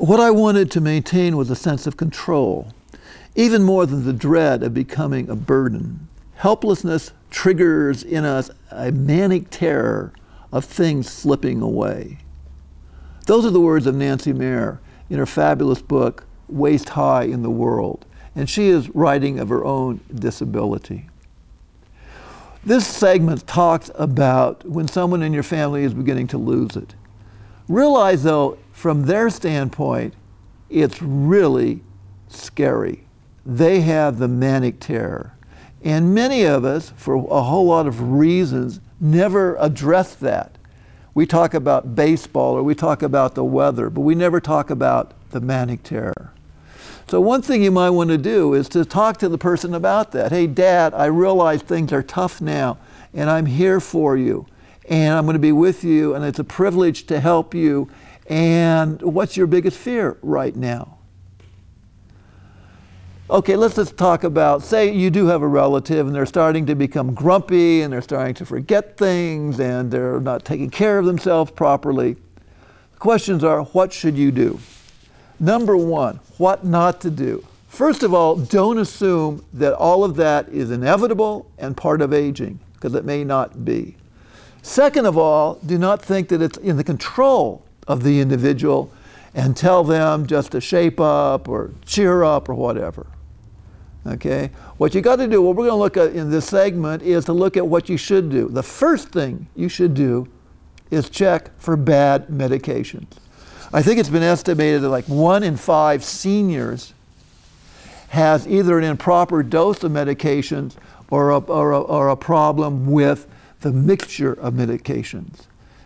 What I wanted to maintain was a sense of control, even more than the dread of becoming a burden. Helplessness triggers in us a manic terror of things slipping away. Those are the words of Nancy Mayer in her fabulous book, Waist High in the World. And she is writing of her own disability. This segment talks about when someone in your family is beginning to lose it. Realize, though, from their standpoint, it's really scary. They have the manic terror. And many of us, for a whole lot of reasons, never address that. We talk about baseball or we talk about the weather, but we never talk about the manic terror. So one thing you might want to do is to talk to the person about that. Hey, Dad, I realize things are tough now, and I'm here for you, and I'm going to be with you, and it's a privilege to help you, and what's your biggest fear right now? Okay, let's just talk about, say you do have a relative and they're starting to become grumpy and they're starting to forget things and they're not taking care of themselves properly. The questions are, what should you do? Number one, what not to do. First of all, don't assume that all of that is inevitable and part of aging, because it may not be. Second of all, do not think that it's in the control of the individual and tell them just to shape up or cheer up or whatever. Okay? What you got to do, what we're going to look at in this segment, is to look at what you should do. The first thing you should do is check for bad medications. I think it's been estimated that like 1 in 5 seniors has either an improper dose of medications or a problem with the mixture of medications.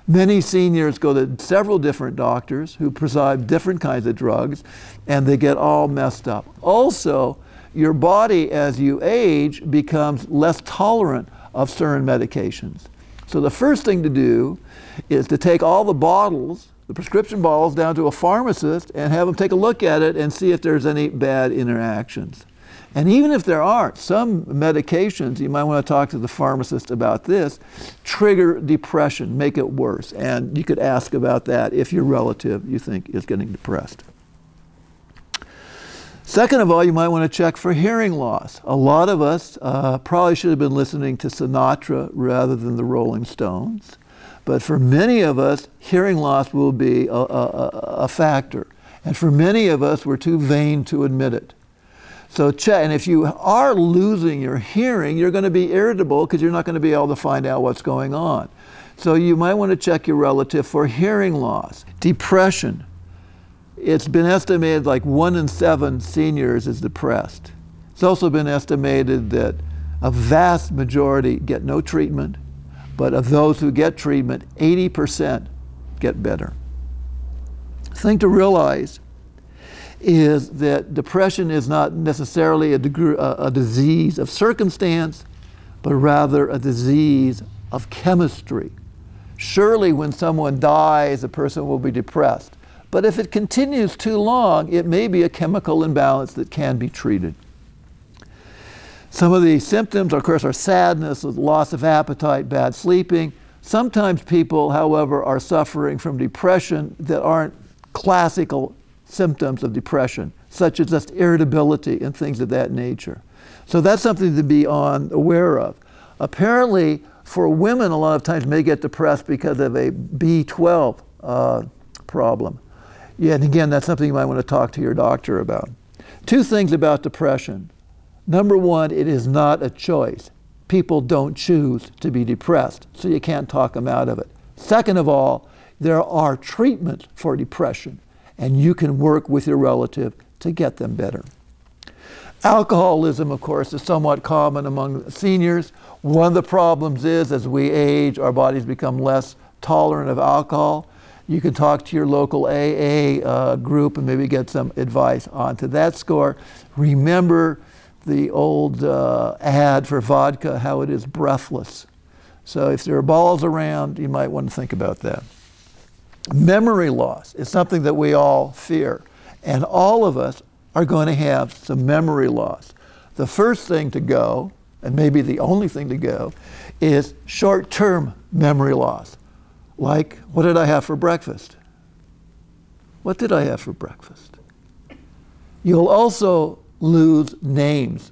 Many seniors go to several different doctors who prescribe different kinds of drugs, and they get all messed up. Also, your body as you age becomes less tolerant of certain medications. So the first thing to do is to take all the bottles, the prescription bottles, down to a pharmacist and have them take a look at it and see if there's any bad interactions. And even if there aren't, some medications, you might want to talk to the pharmacist about this, trigger depression, make it worse. And you could ask about that if your relative you think is getting depressed. Second of all, you might want to check for hearing loss. A lot of us probably should have been listening to Sinatra rather than the Rolling Stones. But for many of us, hearing loss will be a factor. And for many of us, we're too vain to admit it. So check, and if you are losing your hearing, you're going to be irritable because you're not going to be able to find out what's going on. So you might want to check your relative for hearing loss. Depression. It's been estimated like 1 in 7 seniors is depressed. It's also been estimated that a vast majority get no treatment, but of those who get treatment, 80% get better. The thing to realize is that depression is not necessarily a disease of circumstance, but rather a disease of chemistry. Surely when someone dies, a person will be depressed. But if it continues too long, it may be a chemical imbalance that can be treated. Some of the symptoms, of course, are sadness, loss of appetite, bad sleeping. Sometimes people, however, are suffering from depression that aren't classical symptoms of depression, such as just irritability and things of that nature. So that's something to be aware of. Apparently, for women, a lot of times may get depressed because of a B12 problem. Yeah, and again, that's something you might want to talk to your doctor about. 2 things about depression. Number one, it is not a choice. People don't choose to be depressed, so you can't talk them out of it. Second of all, there are treatments for depression, and you can work with your relative to get them better. Alcoholism, of course, is somewhat common among seniors. One of the problems is, as we age, our bodies become less tolerant of alcohol. You can talk to your local AA group and maybe get some advice onto that score. Remember the old ad for vodka, how it is breathless. So if there are balls around, you might want to think about that. Memory loss is something that we all fear, and all of us are going to have some memory loss. The first thing to go, and maybe the only thing to go, is short-term memory loss. Like, what did I have for breakfast? What did I have for breakfast? You'll also lose names.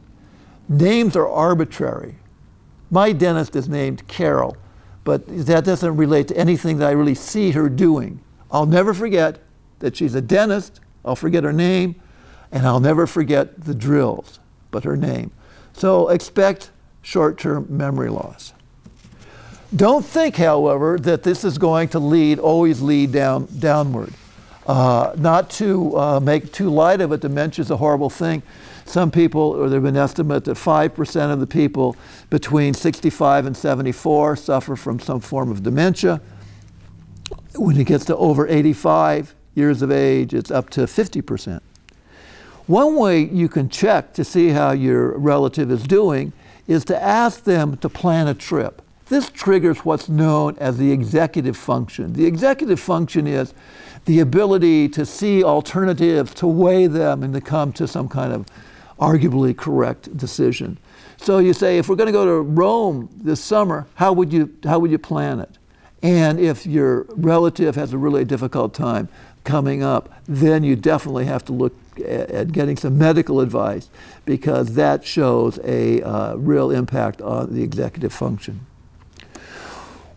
Names are arbitrary. My dentist is named Carol, but that doesn't relate to anything that I really see her doing. I'll never forget that she's a dentist. I'll forget her name, and I'll never forget the drills, but her name. So expect short-term memory loss. Don't think, however, that this is going to always lead downward. Not to make too light of it, dementia is a horrible thing. Some people, or there have been estimates that 5% of the people between 65 and 74 suffer from some form of dementia. When it gets to over 85 years of age, it's up to 50%. One way you can check to see how your relative is doing is to ask them to plan a trip. This triggers what's known as the executive function. The executive function is the ability to see alternatives, to weigh them, and to come to some kind of arguably correct decision. So you say, if we're going to go to Rome this summer, how would you plan it? And if your relative has a really difficult time coming up, then you definitely have to look at getting some medical advice, because that shows a real impact on the executive function.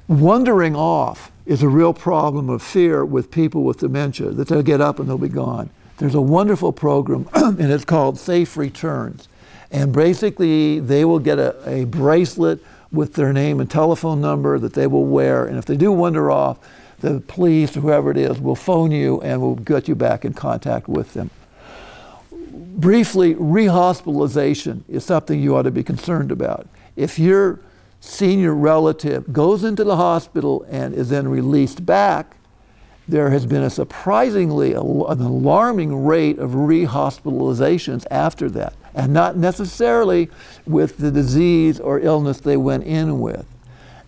Wandering off is a real problem of fear with people with dementia, that they'll get up and they'll be gone. There's a wonderful program, and it's called Safe Returns. And basically, they will get a bracelet with their name and telephone number that they will wear. And if they do wander off, the police, or whoever it is, will phone you and will get you back in contact with them. Briefly, rehospitalization is something you ought to be concerned about. If your senior relative goes into the hospital and is then released back, there has been a surprisingly an alarming rate of rehospitalizations after that, and not necessarily with the disease or illness they went in with.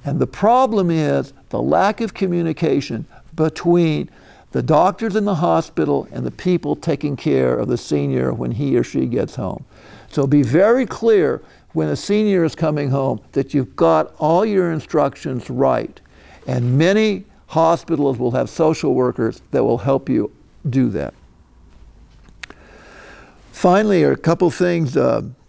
And the problem is the lack of communication between the doctors in the hospital and the people taking care of the senior when he or she gets home. So be very clear when a senior is coming home that you've got all your instructions right. And many hospitals will have social workers that will help you do that. Finally, a couple things,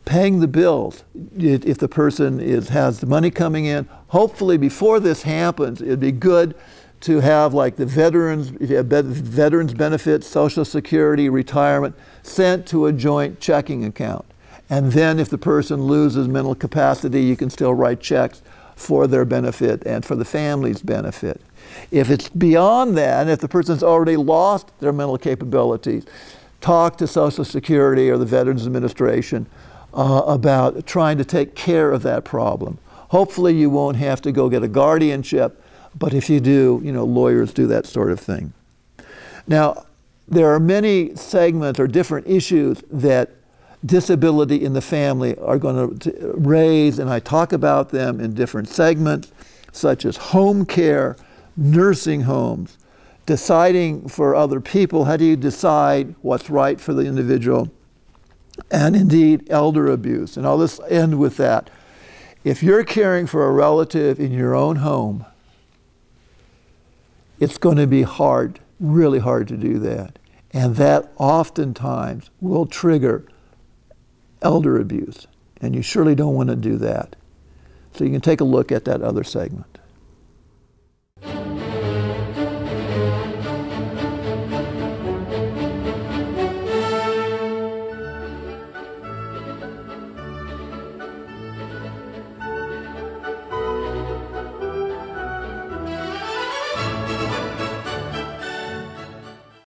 paying the bills. If the person has the money coming in, hopefully before this happens, it'd be good to have, like, the veterans, if you have veterans benefits, Social Security, retirement, sent to a joint checking account. And then if the person loses mental capacity, you can still write checks for their benefit and for the family's benefit. If it's beyond that, if the person's already lost their mental capabilities, talk to Social Security or the Veterans Administration about trying to take care of that problem. Hopefully you won't have to go get a guardianship, but if you do, lawyers do that sort of thing. Now, there are many segments or different issues that disability in the family are going to raise, and I talk about them in different segments, such as home care, nursing homes, deciding for other people. How do you decide what's right for the individual? And indeed, elder abuse. And I'll just end with that. If you're caring for a relative in your own home, it's going to be hard, really hard to do that. And that oftentimes will trigger elder abuse. And you surely don't want to do that. So you can take a look at that other segment.